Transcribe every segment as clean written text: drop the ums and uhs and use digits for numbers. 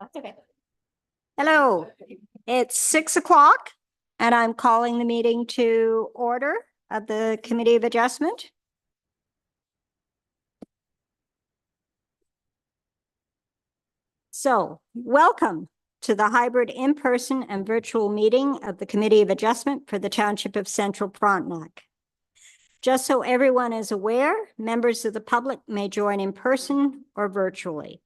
That's okay. Hello, it's 6 o'clock and I'm calling the meeting to order of the Committee of Adjustment. So welcome to the hybrid in-person and virtual meeting of the Committee of Adjustment for the Township of Central Frontenac. Just so everyone is aware, members of the public may join in person or virtually.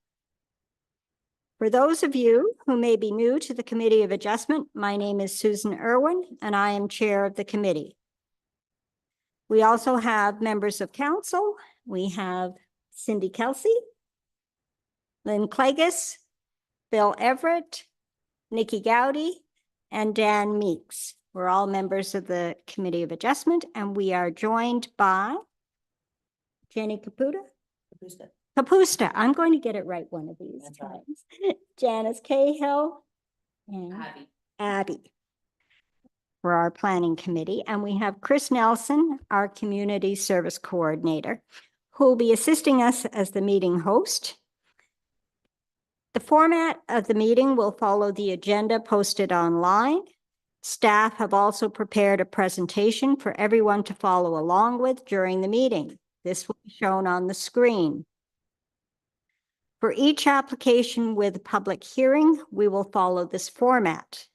For those of you who may be new to the Committee of Adjustment, my name is Susan Irwin, and I am chair of the committee. We also have members of council. We have Cindy Kelsey, Lynn Clagus, Bill Everett, Nikki Gowdy, and Dan Meeks. We're all members of the Committee of Adjustment, and we are joined by Jenny Capusta. I'm going to get it right one of these times. Janice Cahill and Abby for our planning committee. And we have Chris Nelson, our community service coordinator, who will be assisting us as the meeting host. The format of the meeting will follow the agenda posted online. Staff have also prepared a presentation for everyone to follow along with during the meeting. This will be shown on the screen. For each application with public hearing, we will follow this format.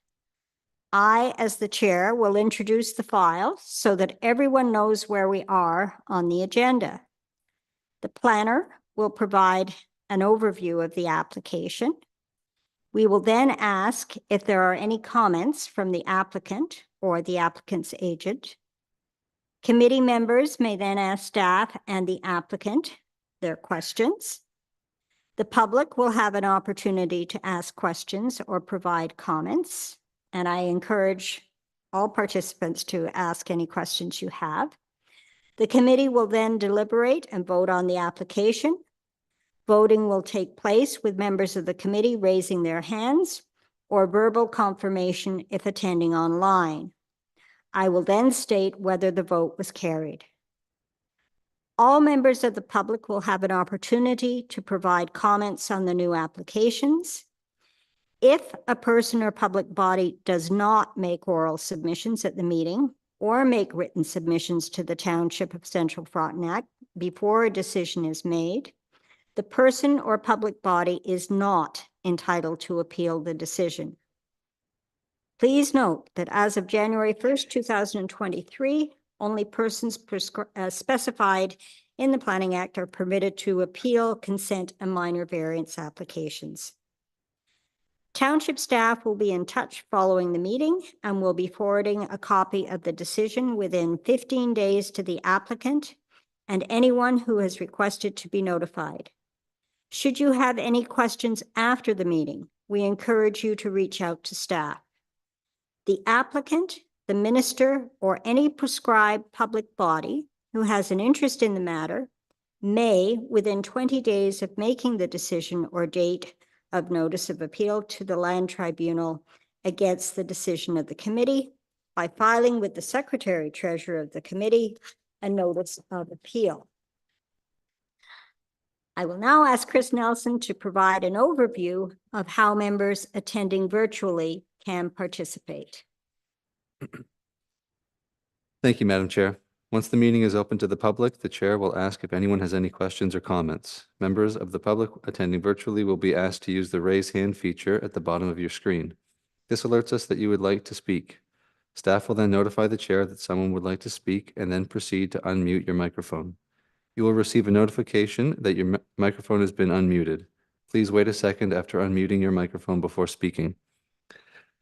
I, as the chair, will introduce the file so that everyone knows where we are on the agenda. The planner will provide an overview of the application. We will then ask if there are any comments from the applicant or the applicant's agent. Committee members may then ask staff and the applicant their questions. The public will have an opportunity to ask questions or provide comments, and I encourage all participants to ask any questions you have. The committee will then deliberate and vote on the application. Voting will take place with members of the committee raising their hands or verbal confirmation if attending online. I will then state whether the vote was carried. All members of the public will have an opportunity to provide comments on the new applications. If a person or public body does not make oral submissions at the meeting or make written submissions to the Township of Central Frontenac before a decision is made, the person or public body is not entitled to appeal the decision. Please note that as of January 1st, 2023, only persons specified in the Planning Act are permitted to appeal consent and minor variance applications. Township staff will be in touch following the meeting and will be forwarding a copy of the decision within 15 days to the applicant and anyone who has requested to be notified. Should you have any questions after the meeting, we encourage you to reach out to staff. The applicant, the minister, or any prescribed public body who has an interest in the matter may, within 20 days of making the decision or date of notice of appeal to the Land Tribunal against the decision of the committee, by filing with the Secretary Treasurer of the committee a notice of appeal. I will now ask Chris Nelson to provide an overview of how members attending virtually can participate. Thank you, Madam Chair. Once the meeting is open to the public, the chair will ask if anyone has any questions or comments. Members of the public attending virtually will be asked to use the raise hand feature at the bottom of your screen. This alerts us that you would like to speak. Staff will then notify the chair that someone would like to speak and then proceed to unmute your microphone. You will receive a notification that your microphone has been unmuted. Please wait a second after unmuting your microphone before speaking.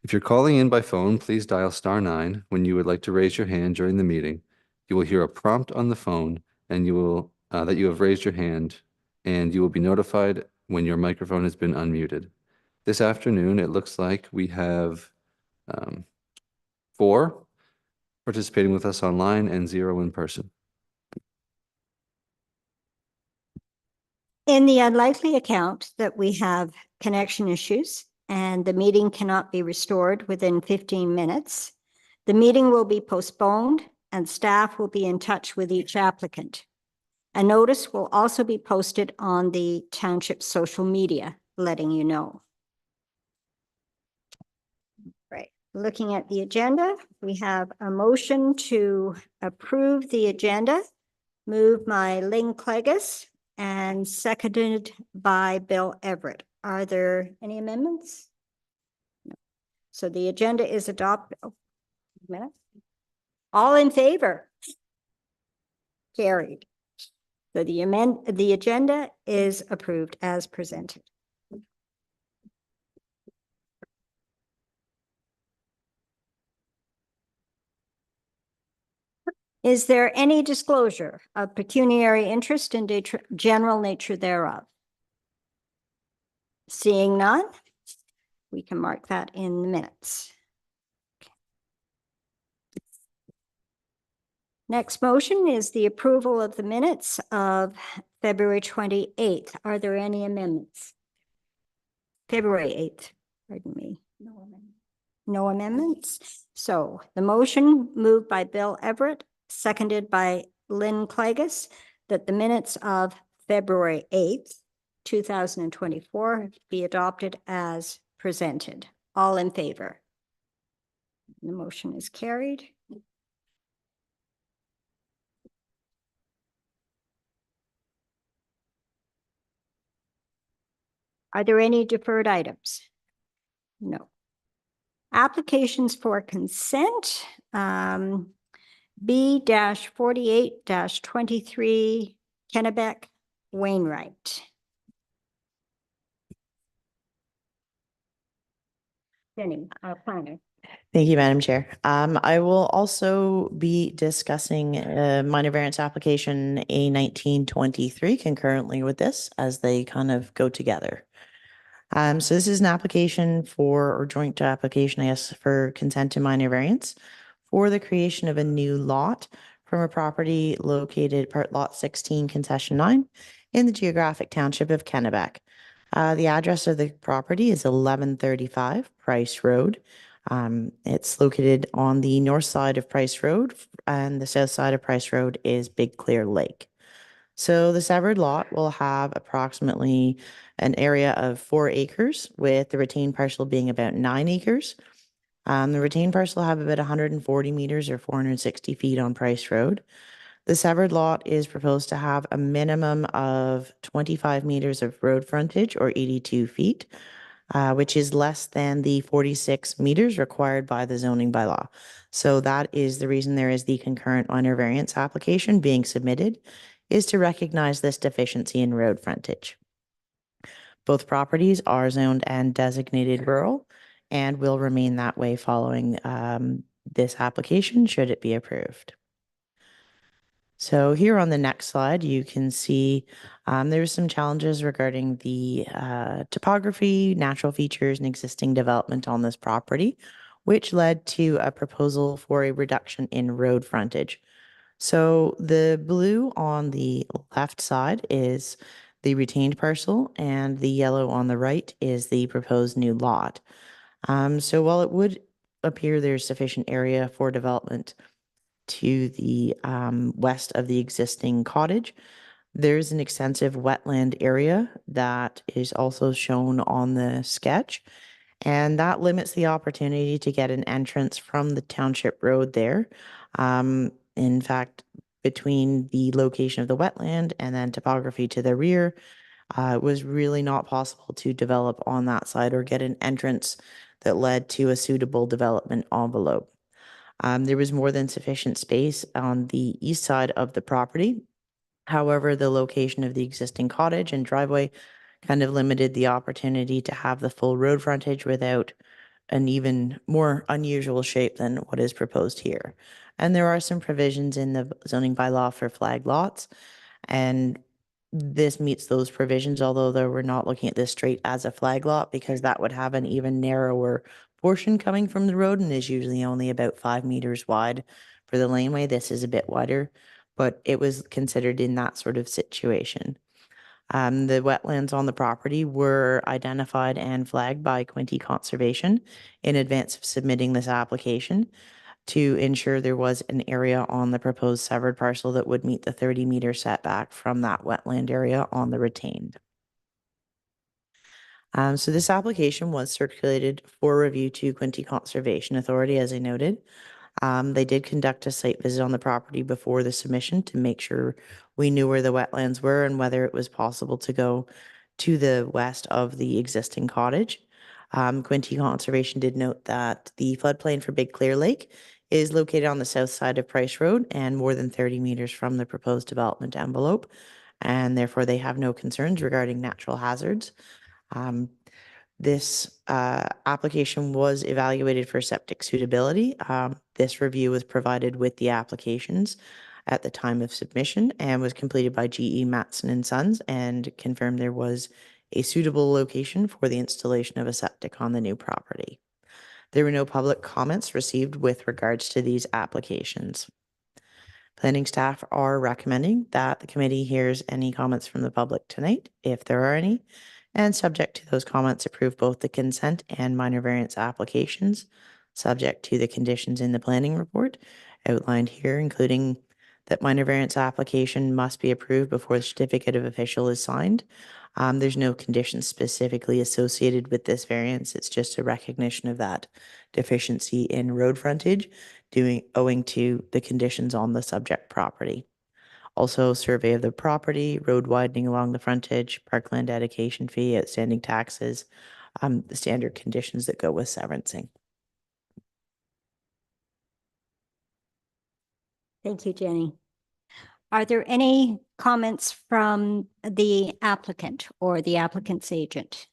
If you're calling in by phone, please dial *9 when you would like to raise your hand during the meeting. You will hear a prompt on the phone and you will that you have raised your hand, and you will be notified when your microphone has been unmuted. This afternoon, it looks like we have 4 participating with us online and 0 in person. In the unlikely account that we have connection issues and the meeting cannot be restored within 15 minutes, the meeting will be postponed and staff will be in touch with each applicant. A notice will also be posted on the township social media, letting you know. Looking at the agenda, we have a motion to approve the agenda, moved by Lynn Clegus and seconded by Bill Everett. Are there any amendments? No. So the agenda is adopted. Oh, a minute. All in favor? Carried. So the agenda is approved as presented. Is there any disclosure of pecuniary interest in the general nature thereof? Seeing none, we can mark that in the minutes. Next motion is the approval of the minutes of February 28th. Are there any amendments? February 8th, pardon me. No amendments. So the motion moved by Bill Everett, seconded by Lynn Clegus, that the minutes of February 8th, 2024 be adopted as presented. All in favor? The motion is carried. Are there any deferred items? No. Applications for consent, B-48-23 Kennebec Wainwright. Jenny, our planner. Thank you, Madam Chair. I will also be discussing minor variance application A1923 concurrently with this as they kind of go together. So this is an application for, or joint application, I guess, for consent to minor variance for the creation of a new lot from a property located part lot 16, concession 9 in the geographic township of Kennebec. The address of the property is 1135 Price Road. It's located on the north side of Price Road, and the south side of Price Road is Big Clear Lake. So the severed lot will have approximately an area of 4 acres, with the retained parcel being about 9 acres. The retained parcel will have about 140 meters or 460 feet on Price Road. The severed lot is proposed to have a minimum of 25 meters of road frontage or 82 feet, which is less than the 46 meters required by the zoning bylaw. So that is the reason there is the concurrent minor variance application being submitted, is to recognize this deficiency in road frontage. Both properties are zoned and designated rural and will remain that way following this application should it be approved. So here on the next slide, you can see there's some challenges regarding the topography, natural features, and existing development on this property, which led to a proposal for a reduction in road frontage. So the blue on the left side is the retained parcel, and the yellow on the right is the proposed new lot. So while it would appear there's sufficient area for development to the west of the existing cottage, there's an extensive wetland area that is also shown on the sketch, and that limits the opportunity to get an entrance from the township road there. In fact, between the location of the wetland and then topography to the rear, it was really not possible to develop on that side or get an entrance that led to a suitable development envelope. There was more than sufficient space on the east side of the property. However, the location of the existing cottage and driveway kind of limited the opportunity to have the full road frontage without an even more unusual shape than what is proposed here. And there are some provisions in the zoning bylaw for flag lots, and this meets those provisions, although we're not looking at this straight as a flag lot because that would have an even narrower portion coming from the road and is usually only about 5 meters wide for the laneway. This is a bit wider, but it was considered in that sort of situation. The wetlands on the property were identified and flagged by Quinte Conservation in advance of submitting this application to ensure there was an area on the proposed severed parcel that would meet the 30-meter setback from that wetland area on the retained. So this application was circulated for review to Quinte Conservation Authority, as I noted. They did conduct a site visit on the property before the submission to make sure we knew where the wetlands were and whether it was possible to go to the west of the existing cottage. Quinte Conservation did note that the floodplain for Big Clear Lake is located on the south side of Price Road and more than 30 meters from the proposed development envelope, and therefore they have no concerns regarding natural hazards. This application was evaluated for septic suitability. This review was provided with the applications at the time of submission and was completed by GE Matson and Sons and confirmed there was a suitable location for the installation of a septic on the new property. There were no public comments received with regards to these applications. Planning staff are recommending that the committee hears any comments from the public tonight, if there are any, and subject to those comments, approve both the consent and minor variance applications, subject to the conditions in the planning report outlined here, including that minor variance application must be approved before the certificate of official is signed. There's no conditions specifically associated with this variance. It's just a recognition of that deficiency in road frontage owing to the conditions on the subject property. Also, survey of the property, road widening along the frontage, parkland dedication fee, outstanding taxes, the standard conditions that go with severancing. Thank you, Jenny. Are there any comments from the applicant or the applicant's agent?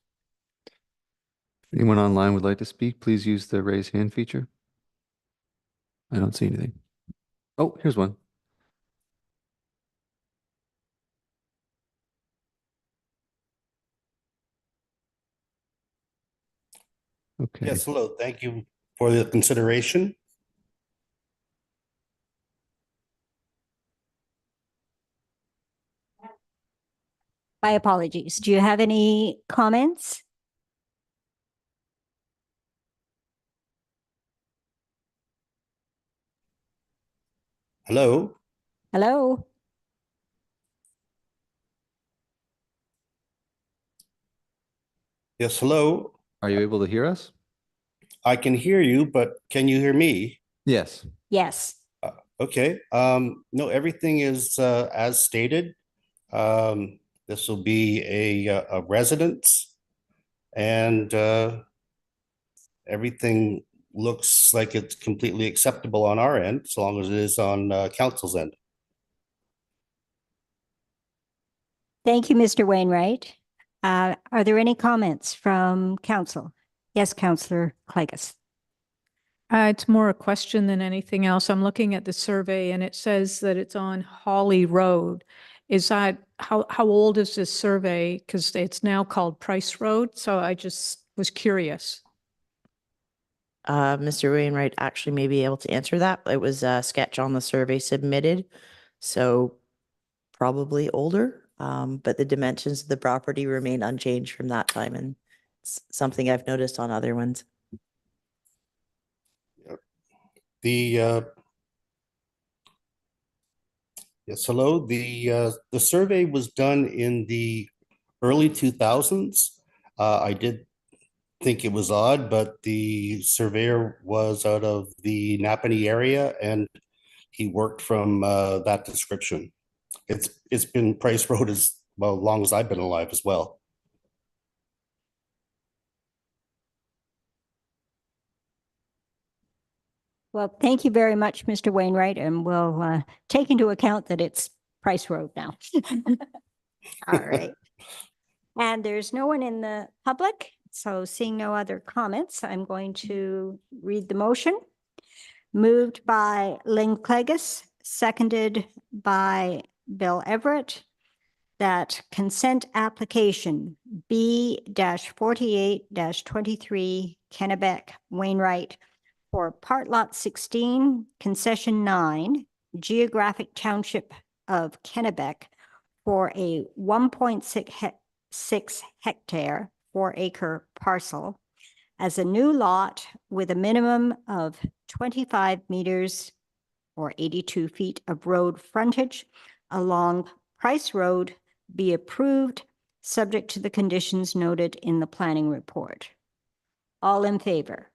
Anyone online would like to speak, please use the raise hand feature. I don't see anything. Oh, here's one. Okay. Yes, hello. Thank you for the consideration. My apologies. Do you have any comments? Hello. Hello? Yes, hello. Are you able to hear us? I can hear you, but can you hear me? Yes. Yes. Okay. No, everything is as stated. This will be a residence, and everything looks like it's completely acceptable on our end, as long as it is on council's end. Thank you, Mr. Wainwright. Are there any comments from council? Yes, Councillor Clegus. It's more a question than anything else. I'm looking at the survey and it says that it's on Holly Road. Is that, how old is this survey? Because it's now called Price Road, so I just was curious. Mr. Wainwright actually may be able to answer that. It was a sketch on the survey submitted, so probably older, but the dimensions of the property remain unchanged from that time, and it's something I've noticed on other ones. The yes, hello. The survey was done in the early 2000s. I did think it was odd, but the surveyor was out of the Napanee area and he worked from that description. It's been Price Road as well long as I've been alive as well. Well, thank you very much, Mr. Wainwright, and we'll take into account that it's Price Road now. All right. And there's no one in the public, so seeing no other comments, I'm going to read the motion. Moved by Lynn Clegus, seconded by Bill Everett, that consent application B-48-23 Kennebec Wainwright for part lot 16, concession 9, geographic township of Kennebec for a 1.6 hectare, 4-acre parcel as a new lot with a minimum of 25 meters or 82 feet of road frontage along Price Road be approved subject to the conditions noted in the planning report. All in favor?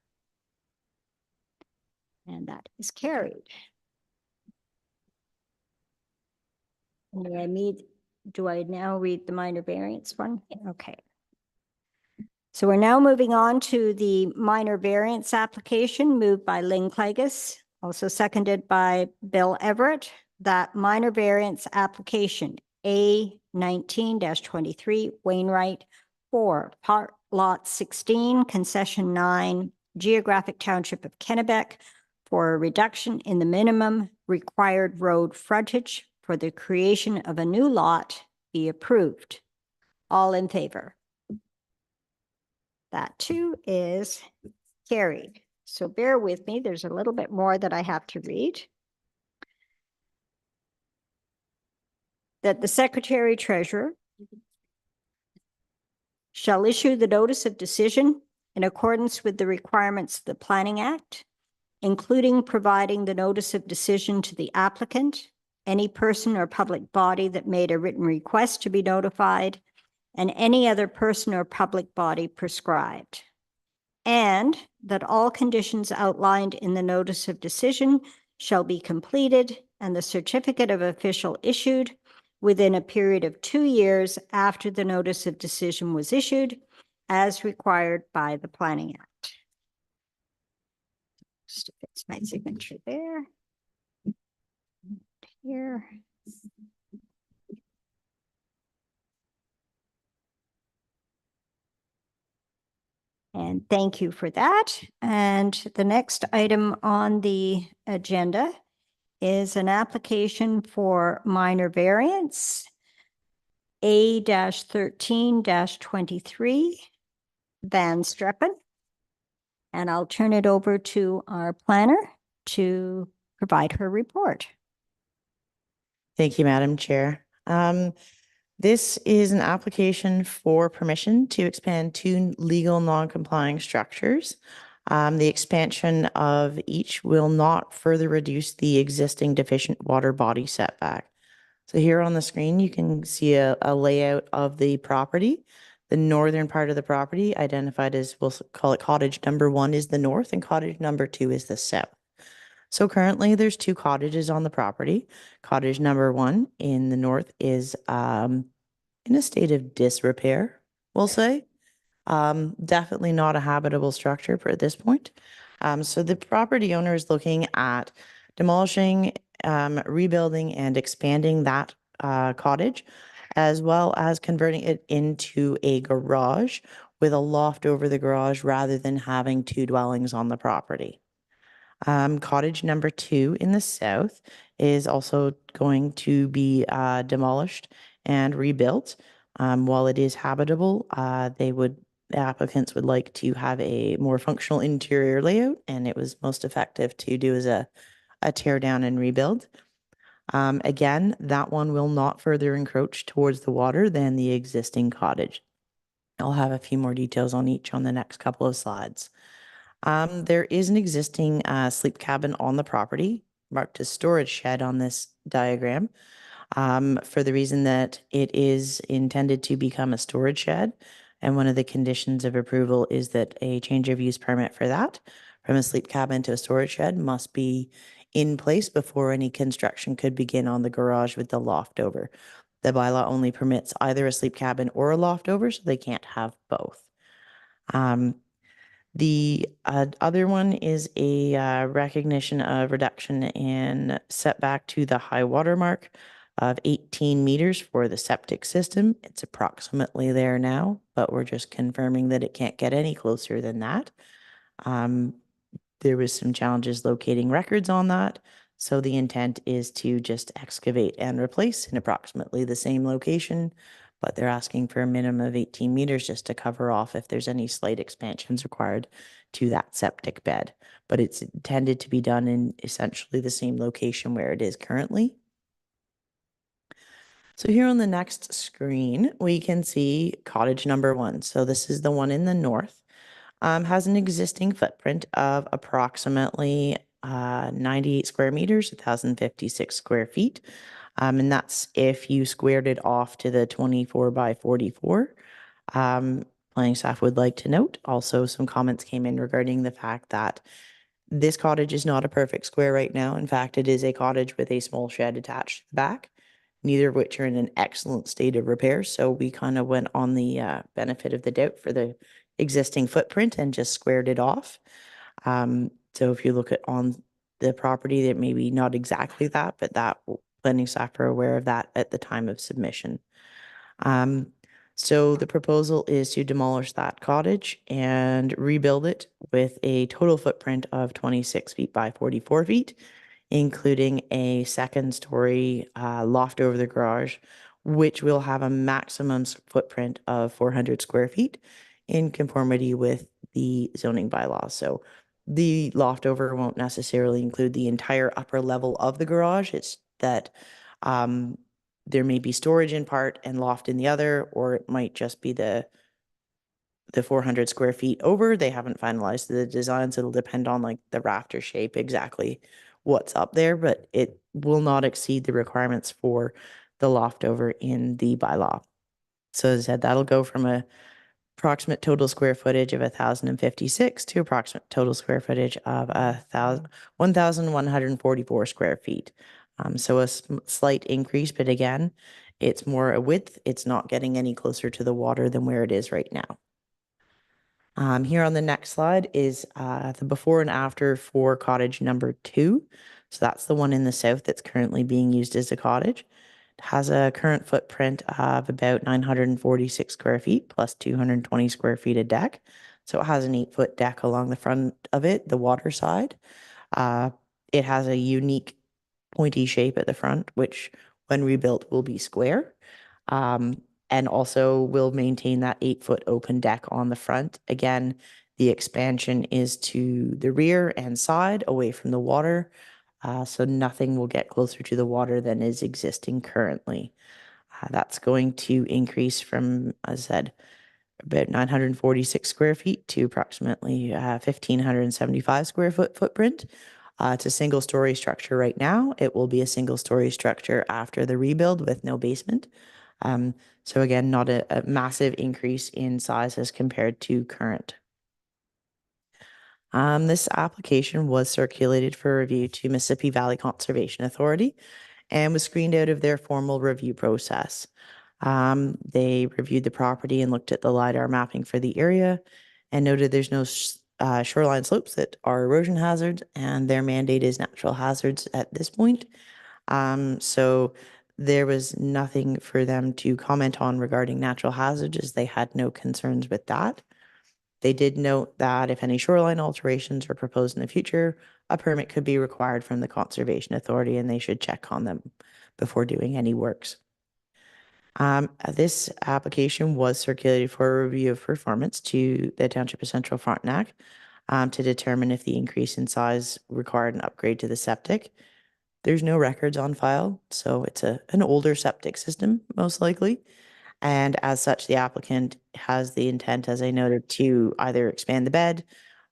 And that is carried. Do I now read the minor variance one? Okay. So we're now moving on to the minor variance application moved by Lynn Clagus, also seconded by Bill Everett. That minor variance application A19-23 Wainwright for Part Lot 16, Concession 9, Geographic Township of Kennebec for a reduction in the minimum required road frontage for the creation of a new lot be approved. All in favor? That too is carried. So bear with me. There's a little bit more that I have to read. That the Secretary Treasurer shall issue the notice of decision in accordance with the requirements of the Planning Act, including providing the notice of decision to the applicant, any person or public body that made a written request to be notified, and any other person or public body prescribed. And that all conditions outlined in the notice of decision shall be completed and the certificate of official issued within a period of 2 years after the notice of decision was issued, as required by the Planning Act. Just fix my signature there. Here. And thank you for that. And the next item on the agenda is an application for minor variance A-13-23 Van Streppen. And I'll turn it over to our planner to provide her report. Thank you, Madam Chair. This is an application for permission to expand 2 legal non-complying structures. The expansion of each will not further reduce the existing deficient water body setback. So here on the screen, you can see a layout of the property. The northern part of the property, identified as, we'll call it cottage number 1, is the north, and cottage number 2 is the south. So currently there's 2 cottages on the property. Cottage number 1 in the north is in a state of disrepair, we'll say. Definitely not a habitable structure at this point. So the property owner is looking at demolishing, rebuilding and expanding that cottage, as well as converting it into a garage with a loft over the garage rather than having 2 dwellings on the property. Cottage number 2 in the south is also going to be demolished and rebuilt. While it is habitable, the applicants would like to have a more functional interior layout, and it was most effective to do as a tear down and rebuild. Again, that one will not further encroach towards the water than the existing cottage. I'll have a few more details on each on the next couple of slides. There is an existing sleep cabin on the property, marked as storage shed on this diagram, for the reason that it is intended to become a storage shed. And one of the conditions of approval is that a change of use permit for that, from a sleep cabin to a storage shed, must be in place before any construction could begin on the garage with the loft over. The bylaw only permits either a sleep cabin or a loft over, so they can't have both. The other one is a recognition of reduction in setback to the high water mark of 18 meters for the septic system. It's approximately there now, but we're just confirming that it can't get any closer than that. There was some challenges locating records on that, so the intent is to just excavate and replace in approximately the same location, but they're asking for a minimum of 18 meters just to cover off if there's any slight expansions required to that septic bed. But it's intended to be done in essentially the same location where it is currently. So here on the next screen, we can see cottage number 1. So this is the one in the north. Has an existing footprint of approximately 98 square meters, 1,056 square feet. And that's if you squared it off to the 24 by 44. Planning staff would like to note also some comments came in regarding the fact that this cottage is not a perfect square right now. In fact, it is a cottage with a small shed attached to the back, neither of which are in an excellent state of repair. So we kind of went on the benefit of the doubt for the existing footprint and just squared it off. So if you look at on the property, that maybe not exactly that, but that planning staff are aware of that at the time of submission. So the proposal is to demolish that cottage and rebuild it with a total footprint of 26 feet by 44 feet, including a second story loft over the garage, which will have a maximum footprint of 400 square feet in conformity with the zoning bylaws. So the loft over won't necessarily include the entire upper level of the garage. It's that there may be storage in part and loft in the other, or it might just be the 400 square feet over. They haven't finalized the designs. It'll depend on like the rafter shape, exactly what's up there, but it will not exceed the requirements for the loft over in the bylaw. So as I said, that'll go from a approximate total square footage of 1,056 to approximate total square footage of 1,144 square feet. So a slight increase, but again, it's more a width. It's not getting any closer to the water than where it is right now. Here on the next slide is the before and after for cottage number 2. So that's the one in the south that's currently being used as a cottage. It has a current footprint of about 946 square feet plus 220 square feet of deck. So it has an 8-foot deck along the front of it, the water side. It has a unique pointy shape at the front, which when rebuilt will be square. And also will maintain that 8-foot open deck on the front. Again, the expansion is to the rear and side away from the water. So nothing will get closer to the water than is existing currently. That's going to increase from, as I said, about 946 square feet to approximately 1,575 square foot footprint. It's a single story structure right now. It will be a single story structure after the rebuild with no basement. So again, not a massive increase in size as compared to current. This application was circulated for review to Mississippi Valley Conservation Authority and was screened out of their formal review process. They reviewed the property and looked at the LiDAR mapping for the area and noted there's no shoreline slopes that are erosion hazards, and their mandate is natural hazards at this point. So there was nothing for them to comment on regarding natural hazards, as they had no concerns with that. They did note that if any shoreline alterations are proposed in the future, a permit could be required from the Conservation Authority, and they should check on them before doing any works. This application was circulated for a review of performance to the Township of Central Frontenac to determine if the increase in size required an upgrade to the septic. There's no records on file, so it's an older septic system, most likely. And as such, the applicant has the intent, as I noted, to either expand the bed,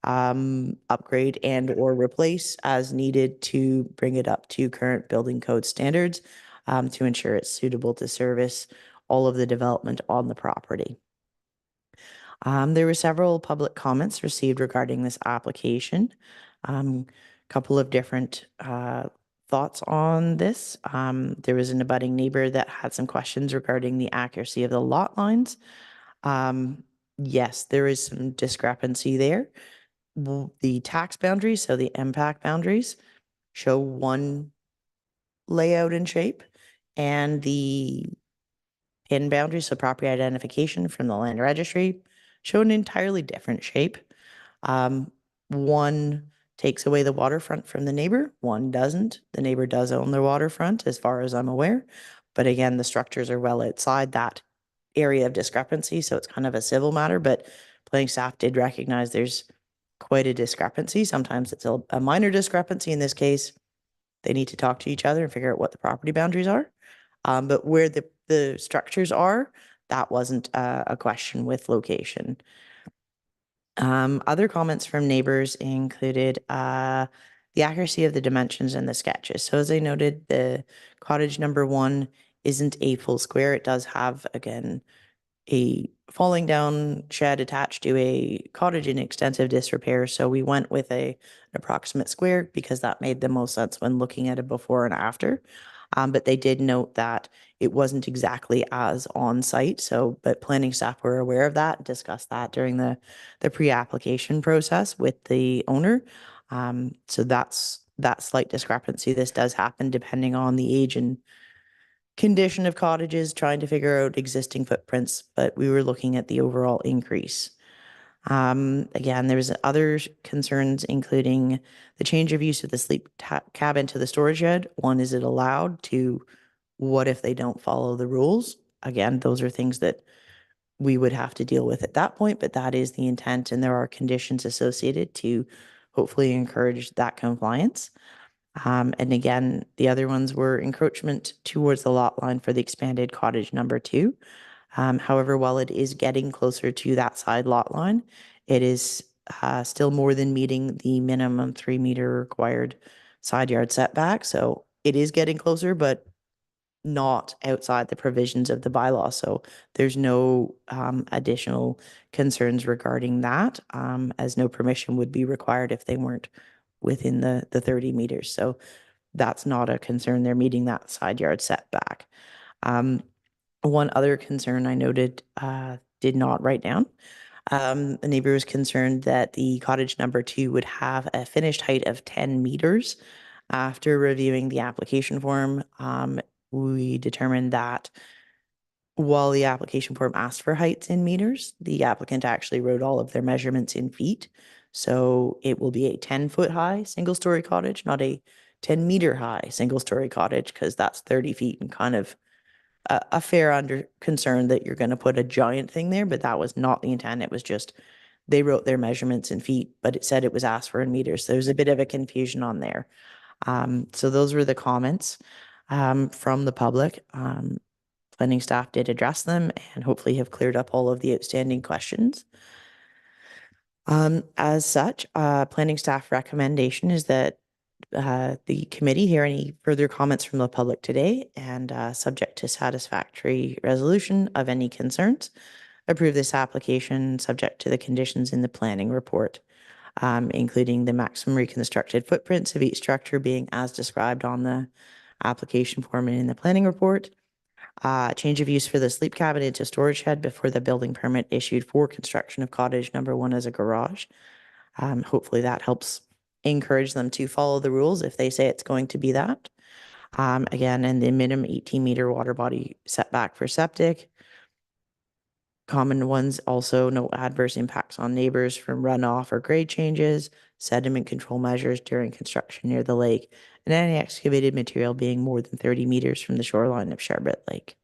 upgrade and or replace as needed to bring it up to current building code standards to ensure it's suitable to service all of the development on the property. There were several public comments received regarding this application. Couple of different thoughts on this. There was an abutting neighbor that had some questions regarding the accuracy of the lot lines. Yes, there is some discrepancy there. The tax boundaries, so the impact boundaries, show one layout and shape, and the pin boundaries, so property identification from the land registry, show an entirely different shape. One takes away the waterfront from the neighbor, one doesn't. The neighbor does own the waterfront, as far as I'm aware. But again, the structures are well outside that area of discrepancy, so it's kind of a civil matter. But planning staff did recognize there's quite a discrepancy. Sometimes it's a minor discrepancy. In this case, they need to talk to each other and figure out what the property boundaries are. But where the structures are, that wasn't a question with location. Other comments from neighbors included the accuracy of the dimensions in the sketches. So as I noted, the cottage number 1 isn't a full square. It does have, again, a falling down shed attached to a cottage in extensive disrepair. So we went with an approximate square because that made the most sense when looking at it before and after. But they did note that it wasn't exactly as on site. So, but planning staff were aware of that, discussed that during the pre-application process with the owner. So that's that slight discrepancy. This does happen depending on the age and condition of cottages, trying to figure out existing footprints, but we were looking at the overall increase. Again, there was other concerns, including the change of use of the sleep cabin to the storage shed. One, is it allowed? Two, what if they don't follow the rules? Again, those are things that we would have to deal with at that point, but that is the intent, and there are conditions associated to hopefully encourage that compliance. And again, the other ones were encroachment towards the lot line for the expanded cottage number 2. However, while it is getting closer to that side lot line, it is still more than meeting the minimum 3-meter required side yard setback. So it is getting closer, but not outside the provisions of the bylaw. So there's no additional concerns regarding that, as no permission would be required if they weren't within the 30 meters. So that's not a concern. They're meeting that side yard setback. One other concern I noted, did not write down. The neighbor was concerned that the cottage number 2 would have a finished height of 10 meters. After reviewing the application form, we determined that while the application form asked for heights in meters, the applicant actually wrote all of their measurements in feet. So it will be a 10-foot high single-story cottage, not a 10-meter high single-story cottage, because that's 30 feet and kind of a fair under concern that you're going to put a giant thing there, but that was not the intent. It was just they wrote their measurements in feet, but it said it was asked for in meters. So there's a bit of a confusion on there. So those were the comments from the public. Planning staff did address them and hopefully have cleared up all of the outstanding questions. As such, planning staff recommendation is that the committee hear any further comments from the public today and subject to satisfactory resolution of any concerns, approve this application subject to the conditions in the planning report, including the maximum reconstructed footprints of each structure being as described on the application form and in the planning report. Change of use for the sleep cabin into storage shed before the building permit issued for construction of cottage number 1 as a garage. Hopefully that helps encourage them to follow the rules if they say it's going to be that. Again, and the minimum 18-meter water body setback for septic. Common ones also, no adverse impacts on neighbors from runoff or grade changes, sediment control measures during construction near the lake, and any excavated material being more than 30 meters from the shoreline of Sherbet Lake.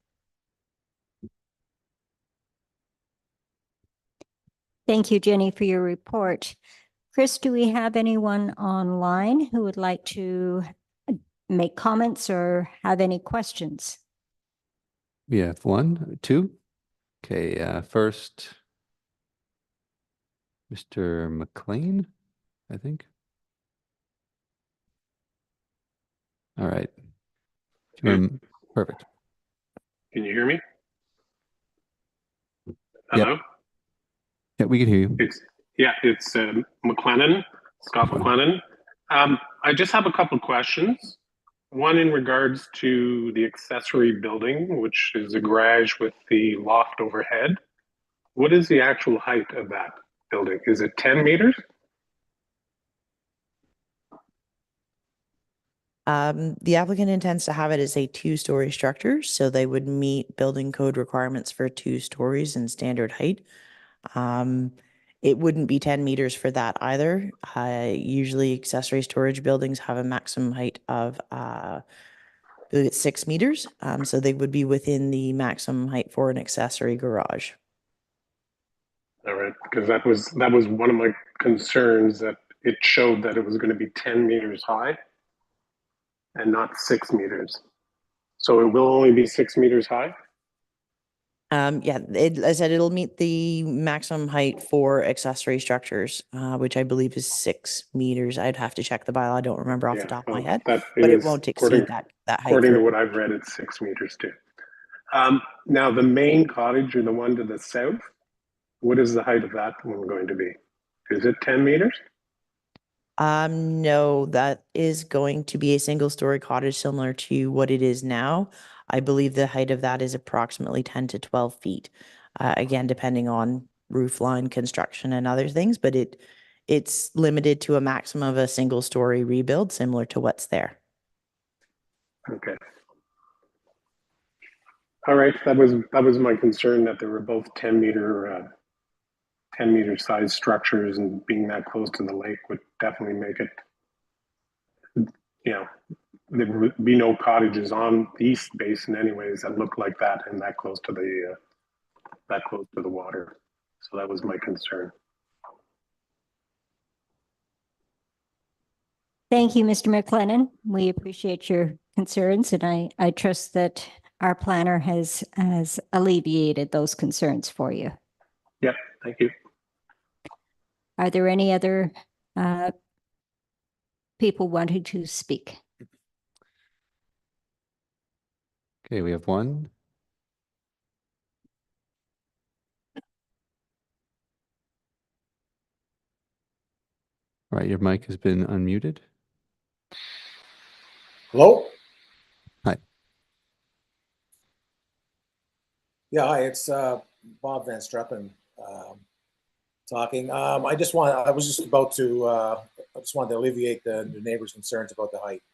Thank you, Jenny, for your report. Chris, do we have anyone online who would like to make comments or have any questions? We have 1, 2. Okay, first, Mr. McLean, I think. All right. Perfect. Can you hear me? Yep. Hello? Yeah, we can hear you. It's McLennan, Scott McLennan. I just have a couple of questions. One in regards to the accessory building, which is a garage with the loft overhead. What is the actual height of that building? Is it 10 meters? The applicant intends to have it as a 2-story structure, so they would meet building code requirements for 2 stories and standard height. It wouldn't be 10 meters for that either. Usually accessory storage buildings have a maximum height of I believe it's 6 meters. So they would be within the maximum height for an accessory garage. All right, because that was one of my concerns, that it showed that it was going to be 10 meters high and not 6 meters. So it will only be 6 meters high? Yeah, I said it'll meet the maximum height for accessory structures, which I believe is 6 meters. I'd have to check the bylaw. I don't remember off the Yeah, top of my well, head, that but it is, won't according, exceed that height. according to for- what I've read, it's 6 meters too. Now the main cottage or the one to the south, what is the height of that one going to be? Is it 10 meters? No, that is going to be a single-story cottage similar to what it is now. I believe the height of that is approximately 10 to 12 feet. Again, depending on roof line construction and other things, but it's limited to a maximum of a single-story rebuild, similar to what's there. Okay. All right, that was my concern, that they were both 10 meter size structures, and being that close to the lake would definitely make it, you know, there would be no cottages on the east basin anyways that look like that and that close to the water. So that was my concern. Thank you, Mr. McLennan. We appreciate your concerns, and I trust that our planner has alleviated those concerns for you. Yep, thank you. Are there any other people wanting to speak? Okay, we have one. All right, your mic has been unmuted. Hello? Hi. Yeah, hi, it's Bob Van Streppen talking. I was just wanted to alleviate the neighbors' concerns about the height.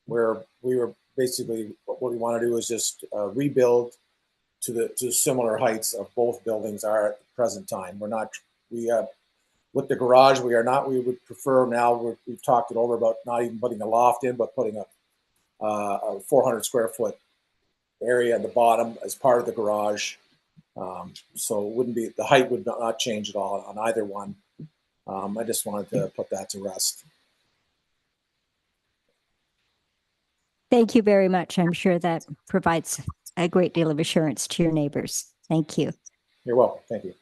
Where we were basically, what we want to do is just rebuild to similar heights of both buildings are at the present time. With the garage, we would prefer now, we've talked it over about not even putting a loft in, but putting a 400 square foot area at the bottom as part of the garage. So it wouldn't be, the height would not change at all on either one. I just wanted to put that to rest. Thank you very much. I'm sure that provides a great deal of assurance to your neighbors. Thank you. You're welcome. Thank you.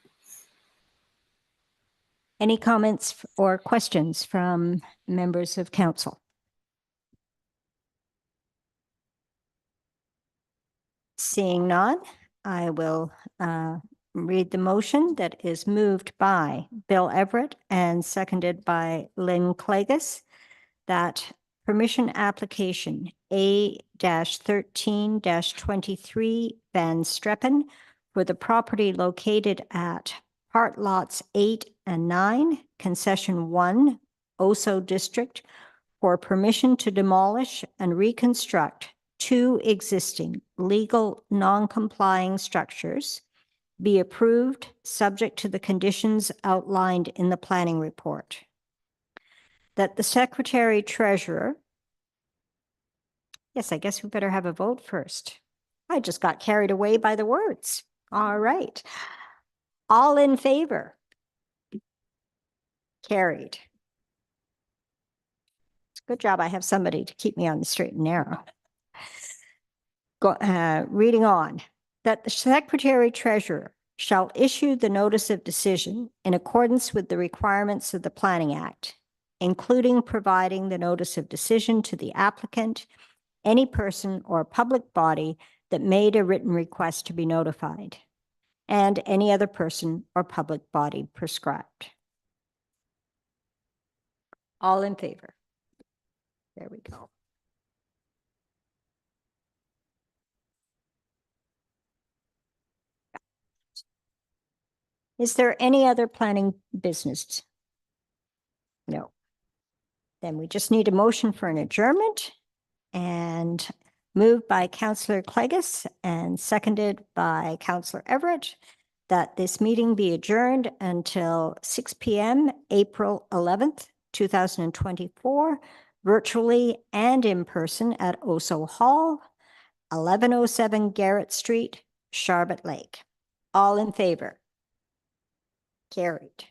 Any comments or questions from members of council? Seeing none, I will read the motion that is moved by Bill Everett and seconded by Lynn Clagus, that permission application A-13-23 Van Streppen for the property located at part lots 8 and 9, concession 1, Oso District, for permission to demolish and reconstruct 2 existing legal non-complying structures be approved subject to the conditions outlined in the planning report. That the secretary treasurer, yes, I guess we better have a vote first. I just got carried away by the words. All right. All in favor? Carried. Good job. I have somebody to keep me on the straight and narrow. Reading on, that the secretary treasurer shall issue the notice of decision in accordance with the requirements of the Planning Act, including providing the notice of decision to the applicant, any person or public body that made a written request to be notified, and any other person or public body prescribed. All in favor? There we go. Is there any other planning business? No. Then we just need a motion for an adjournment, and moved by Councillor Clagus and seconded by Councillor Everett, that this meeting be adjourned until 6 p.m. April 11th, 2024, virtually and in person at Oso Hall, 1107 Garrett Street, Sharbot Lake. All in favor? Carried.